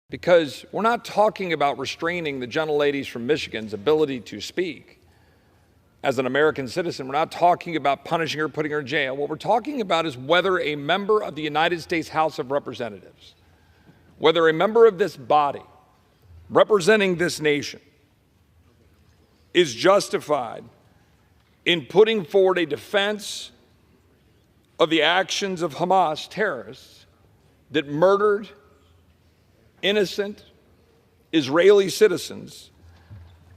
Because we're not talking about restraining the gentleladies from Michigan's ability to speak as an American citizen. We're not talking about punishing her, putting her in jail. What we're talking about is whether a member of the United States House of Representatives, whether a member of this body representing this nation is justified in putting forward a defense of the actions of Hamas terrorists that murdered innocent Israeli citizens,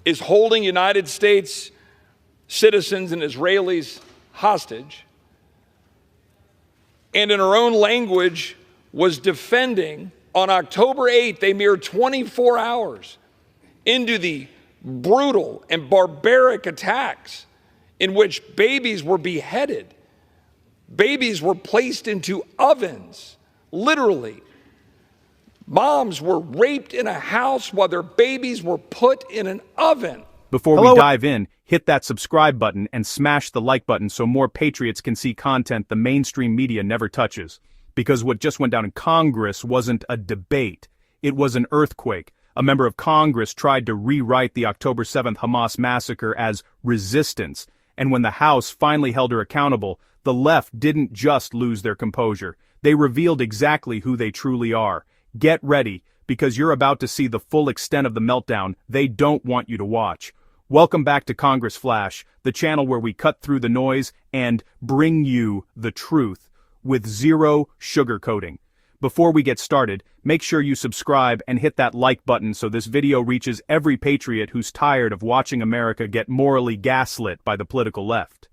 is holding United States citizens and Israelis hostage, and in her own language was defending on October 8th, a mere 24 hours into the brutal and barbaric attacks in which babies were beheaded, babies were placed into ovens, literally. Moms were raped in a house while their babies were put in an oven. Before we dive in, hit that subscribe button and smash the like button so more patriots can see content the mainstream media never touches. Because what just went down in Congress wasn't a debate. It was an earthquake. A member of Congress tried to rewrite the October 7th Hamas massacre as resistance. And when the House finally held her accountable, the left didn't just lose their composure. They revealed exactly who they truly are. Get ready, because you're about to see the full extent of the meltdown they don't want you to watch. Welcome back to Congress Flash, the channel where we cut through the noise and bring you the truth with zero sugarcoating. Before we get started, make sure you subscribe and hit that like button so this video reaches every patriot who's tired of watching America get morally gaslit by the political left.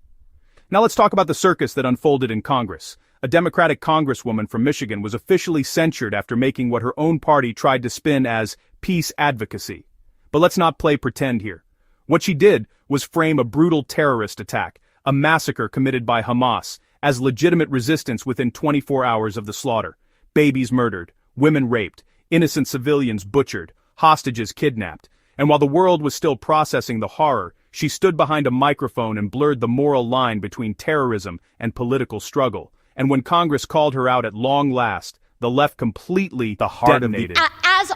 Now let's talk about the circus that unfolded in Congress. A Democratic congresswoman from Michigan was officially censured after making what her own party tried to spin as peace advocacy. But let's not play pretend here. What she did was frame a brutal terrorist attack, a massacre committed by Hamas, as legitimate resistance within 24 hours of the slaughter. Babies murdered, women raped, innocent civilians butchered, hostages kidnapped. And while the world was still processing the horror, she stood behind a microphone and blurred the moral line between terrorism and political struggle. And when Congress called her out at long last, the left completely detonated.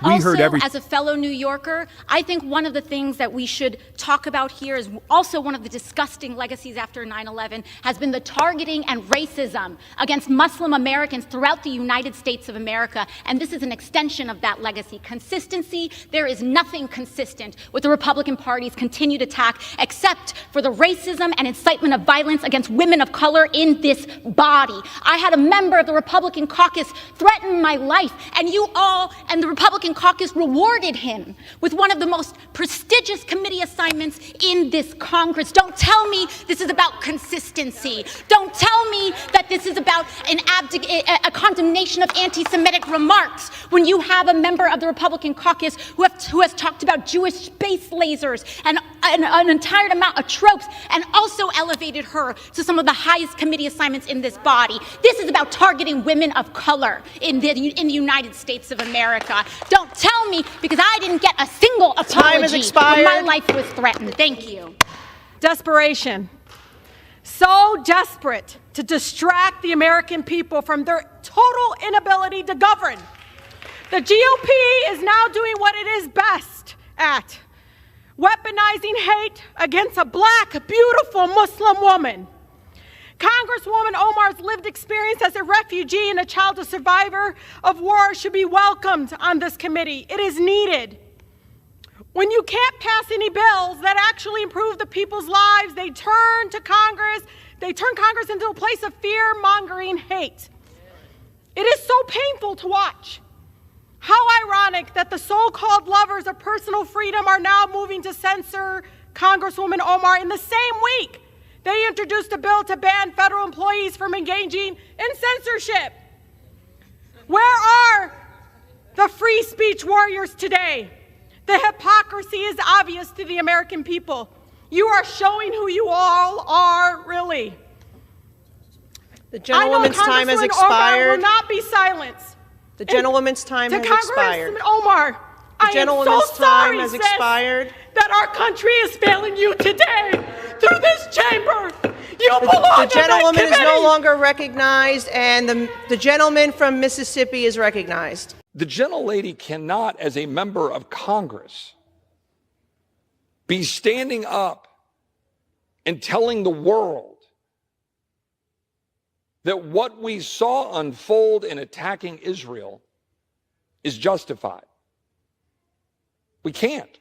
As a fellow New Yorker, I think one of the things that we should talk about here is also one of the disgusting legacies after 9/11 has been the targeting and racism against Muslim Americans throughout the United States of America. And this is an extension of that legacy. Consistency, there is nothing consistent with the Republican Party's continued attack except for the racism and incitement of violence against women of color in this body. I had a member of the Republican caucus threaten my life, and you all and the Republican caucus rewarded him with one of the most prestigious committee assignments in this Congress. Don't tell me this is about consistency. Don't tell me that this is about a condemnation of anti-Semitic remarks when you have a member of the Republican caucus who has talked about Jewish space lasers and an entire amount of tropes and also elevated her to some of the highest committee assignments in this body. This is about targeting women of color in the United States of America. Don't tell me, because I didn't get a single apology when my life was threatened. Thank you. Desperation. So desperate to distract the American people from their total inability to govern. The GOP is now doing what it is best at, weaponizing hate against a black, beautiful Muslim woman. Congresswoman Omar's lived experience as a refugee and a child of survivor of war should be welcomed on this committee. It is needed. When you can't pass any bills that actually improve the people's lives, they turn Congress into a place of fear-mongering hate. It is so painful to watch. How ironic that the so-called lovers of personal freedom are now moving to censor Congresswoman Omar in the same week they introduced a bill to ban federal employees from engaging in censorship. Where are the free speech warriors today? The hypocrisy is obvious to the American people. You are showing who you all are, really. The gentlewoman's time has expired. Omar will not be silenced. The gentlewoman's time has expired. Congressman Omar, the gentlewoman's time has expired. That our country is failing you today through this chamber. You belong The gentlewoman is no longer recognized, and the gentleman from Mississippi is recognized. The gentlelady cannot, as a member of Congress, be standing up and telling the world that what we saw unfold in attacking Israel is justified. We can't.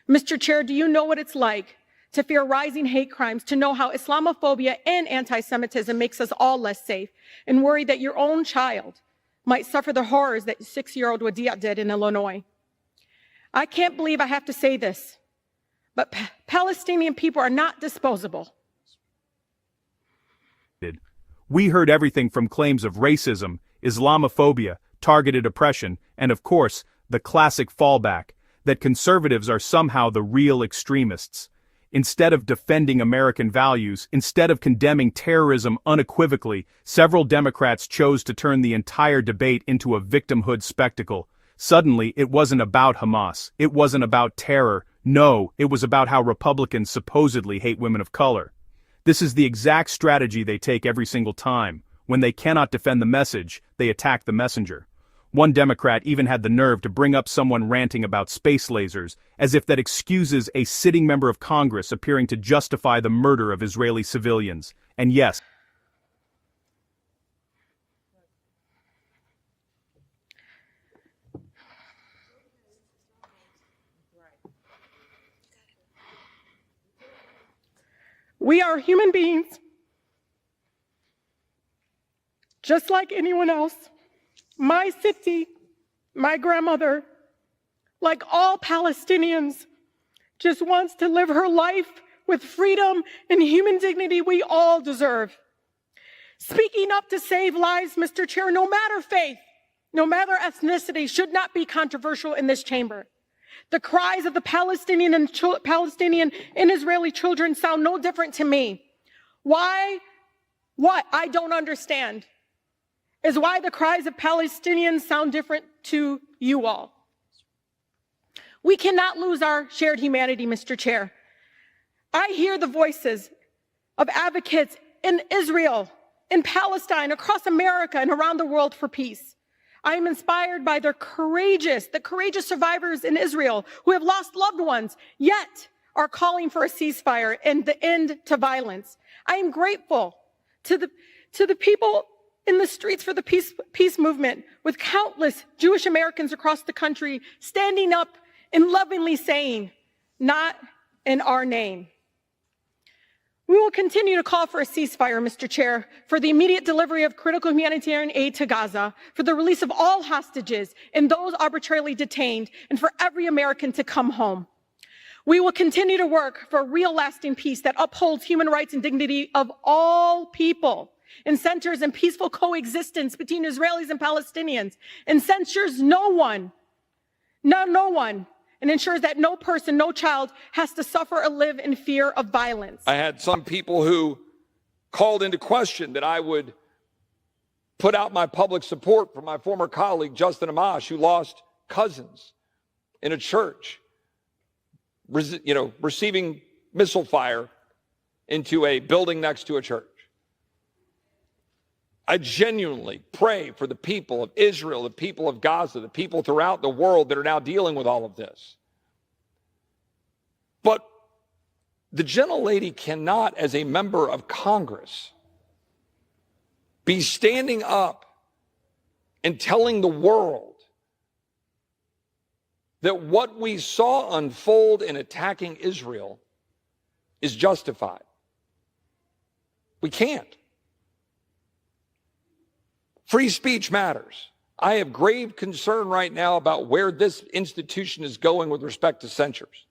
Mr. Chair, do you know what it's like to fear rising hate crimes, to know how Islamophobia and anti-Semitism makes us all less safe, and worry that your own child might suffer the horrors that 6-year-old Wadia did in Illinois? I can't believe I have to say this, but Palestinian people are not disposable. We heard everything from claims of racism, Islamophobia, targeted oppression, and of course, the classic fallback, that conservatives are somehow the real extremists. Instead of defending American values, instead of condemning terrorism unequivocally, several Democrats chose to turn the entire debate into a victimhood spectacle. Suddenly, it wasn't about Hamas, it wasn't about terror, no, it was about how Republicans supposedly hate women of color. This is the exact strategy they take every single time. When they cannot defend the message, they attack the messenger. One Democrat even had the nerve to bring up someone ranting about space lasers, as if that excuses a sitting member of Congress appearing to justify the murder of Israeli civilians. And yes, we are human beings, just like anyone else. My city, my grandmother, like all Palestinians, just wants to live her life with freedom and human dignity we all deserve. Speaking up to save lives, Mr. Chair, no matter faith, no matter ethnicity, should not be controversial in this chamber. The cries of the Palestinian and Israeli children sound no different to me. Why? What I don't understand is why the cries of Palestinians sound different to you all. We cannot lose our shared humanity, Mr. Chair. I hear the voices of advocates in Israel, in Palestine, across America, and around the world for peace. I am inspired by the courageous survivors in Israel who have lost loved ones, yet are calling for a ceasefire and the end to violence. I am grateful to the people in the streets for the peace movement, with countless Jewish Americans across the country standing up and lovingly saying, "Not in our name." We will continue to call for a ceasefire, Mr. Chair, for the immediate delivery of critical humanitarian aid to Gaza, for the release of all hostages and those arbitrarily detained, and for every American to come home. We will continue to work for a real lasting peace that upholds human rights and dignity of all people, and centers in peaceful coexistence between Israelis and Palestinians, and censures no one, and ensures that no person, no child has to suffer or live in fear of violence. I had some people who called into question that I would put out my public support for my former colleague, Justin Amash, who lost cousins in a church, receiving missile fire into a building next to a church. I genuinely pray for the people of Israel, the people of Gaza, the people throughout the world that are now dealing with all of this. But the gentlelady cannot, as a member of Congress, be standing up and telling the world that what we saw unfold in attacking Israel is justified. We can't. Free speech matters. I have grave concern right now about where this institution is going with respect to censures.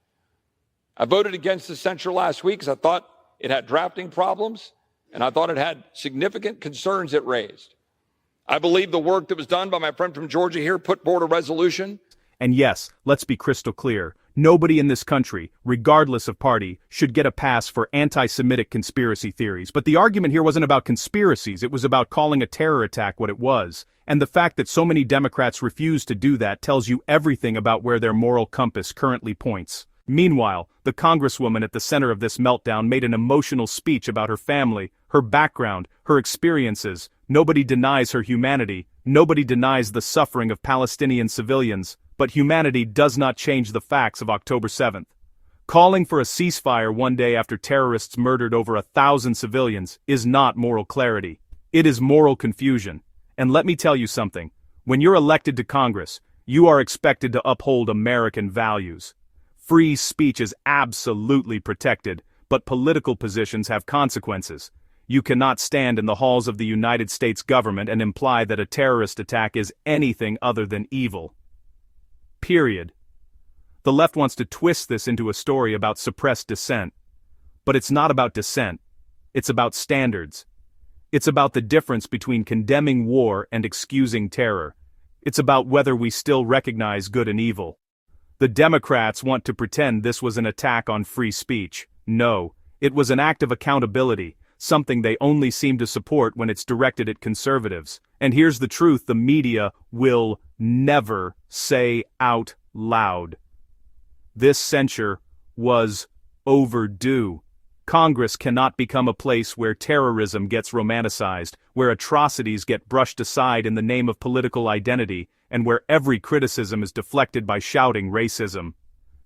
I voted against the censure last week because I thought it had drafting problems, and I thought it had significant concerns it raised. I believe the work that was done by my friend from Georgia here put forward a resolution. And yes, let's be crystal clear. Nobody in this country, regardless of party, should get a pass for anti-Semitic conspiracy theories. But the argument here wasn't about conspiracies, it was about calling a terror attack what it was. And the fact that so many Democrats refuse to do that tells you everything about where their moral compass currently points. Meanwhile, the congresswoman at the center of this meltdown made an emotional speech about her family, her background, her experiences. Nobody denies her humanity, Nobody denies the suffering of Palestinian civilians, but humanity does not change the facts of October 7th. Calling for a ceasefire one day after terrorists murdered over 1,000 civilians is not moral clarity. It is moral confusion. And let me tell you something. When you're elected to Congress, you are expected to uphold American values. Free speech is absolutely protected, but political positions have consequences. You cannot stand in the halls of the United States government and imply that a terrorist attack is anything other than evil. Period. The left wants to twist this into a story about suppressed dissent. But it's not about dissent. It's about standards. It's about the difference between condemning war and excusing terror. It's about whether we still recognize good and evil. The Democrats want to pretend this was an attack on free speech. No, it was an act of accountability, something they only seem to support when it's directed at conservatives. And here's the truth the media will never say out loud. This censure was overdue. Congress cannot become a place where terrorism gets romanticized, where atrocities get brushed aside in the name of political identity, and where every criticism is deflected by shouting racism.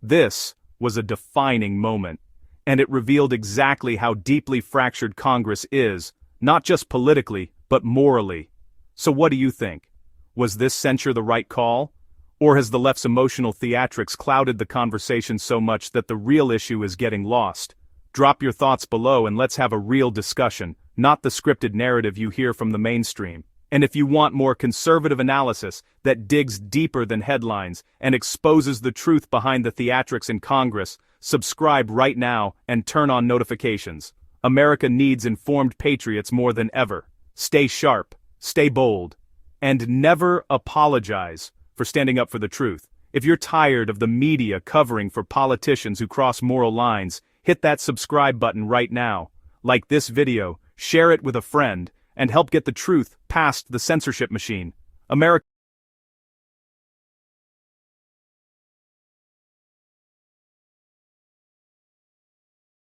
This was a defining moment, and it revealed exactly how deeply fractured Congress is, not just politically, but morally. So what do you think? Was this censure the right call? Or has the left's emotional theatrics clouded the conversation so much that the real issue is getting lost? Drop your thoughts below and let's have a real discussion, not the scripted narrative you hear from the mainstream. And if you want more conservative analysis that digs deeper than headlines and exposes the truth behind the theatrics in Congress, subscribe right now and turn on notifications. America needs informed patriots more than ever. Stay sharp, stay bold, and never apologize for standing up for the truth. If you're tired of the media covering for politicians who cross moral lines, hit that subscribe button right now. Like this video, share it with a friend, and help get the truth past the censorship machine. America